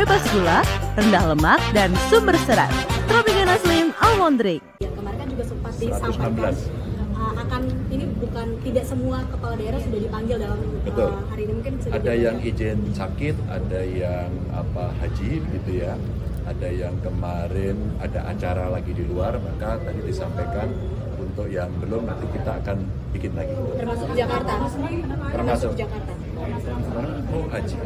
bebas gula, rendah lemak, dan sumber serat. Tropicana Slim Almond Drink. Ya, kemarin kan juga sempat disampaikan akan ini bukan tidak semua kepala daerah sudah dipanggil dalam hari ini, mungkin ada yang izin sakit, ada yang haji gitu ya, ada yang kemarin ada acara lagi di luar, maka tadi disampaikan untuk yang belum nanti kita akan bikin lagi. Termasuk Jakarta. Termasuk Jakarta. Oh haji.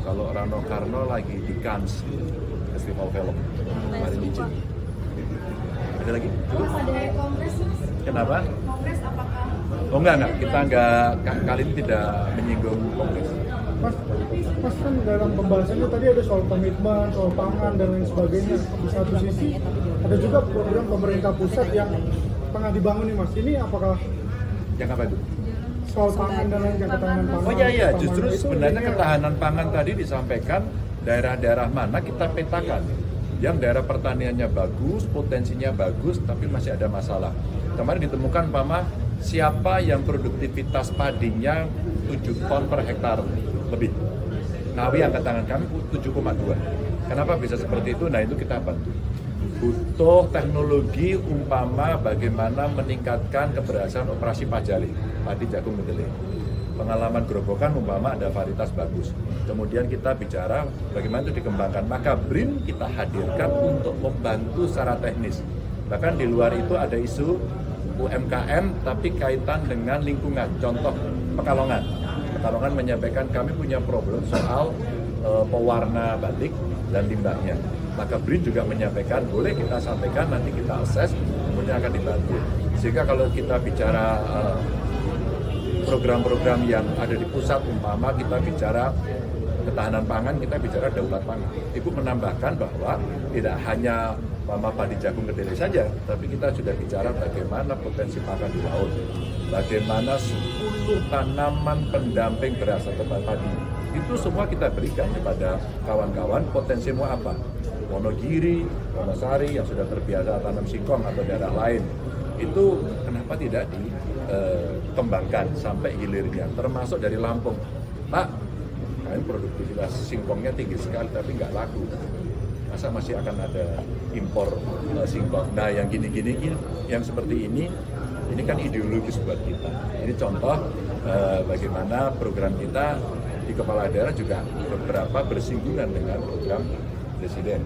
Kalau Rano Karno lagi di Cannes Festival Film kemarin izin. Ada lagi? Ada kongres. Kenapa? Kongres apakah? Oh enggak, kita kali ini tidak menyinggung kongres. Mas kan dalam pembahasannya tadi ada soal komitmen, soal pangan dan lain sebagainya. Di satu sisi ada juga program pemerintah pusat yang tengah dibangun nih Mas. Ini apakah yang apa itu? Soal pangan dan lain ketahanan pangan? Oh iya, justru sebenarnya ketahanan pangan tadi disampaikan daerah-daerah mana kita petakan. Yang daerah pertaniannya bagus, potensinya bagus, tapi masih ada masalah. Kemarin ditemukan siapa yang produktivitas padinya 7 ton per hektar lebih. Ngawi angkat tangan kami 7,2. Kenapa bisa seperti itu? Nah itu kita bantu. Butuh teknologi bagaimana meningkatkan keberhasilan operasi pajali, padi jagung kedelai. Pengalaman Grobogan ada varietas bagus. Kemudian kita bicara bagaimana itu dikembangkan. Maka BRIN kita hadirkan untuk membantu secara teknis. Bahkan di luar itu ada isu UMKM tapi kaitan dengan lingkungan. Contoh Pekalongan. Pekalongan menyampaikan kami punya problem soal pewarna batik dan limbahnya. Maka BRIN juga menyampaikan boleh kita sampaikan, nanti kita assess, kemudian akan dibantu. Sehingga kalau kita bicara program-program yang ada di pusat, kita bicara ketahanan pangan, kita bicara daulat pangan. Ibu menambahkan bahwa tidak hanya padi jagung kedelai saja, tapi kita sudah bicara bagaimana potensi pangan di laut, bagaimana 10 tanaman pendamping beras atau padi. Itu semua kita berikan kepada kawan-kawan, potensimu apa? Wonogiri, Wonosari yang sudah terbiasa tanam singkong atau daerah lain. Itu kenapa tidak dikembangkan sampai hilirnya, termasuk dari Lampung. Pak, kalian produktivitas singkongnya tinggi sekali tapi nggak laku. Masa masih akan ada impor singkong? Nah yang gini-gini, yang seperti ini kan ideologis buat kita. Ini contoh bagaimana program kita di kepala daerah juga beberapa bersinggungan dengan program Presiden.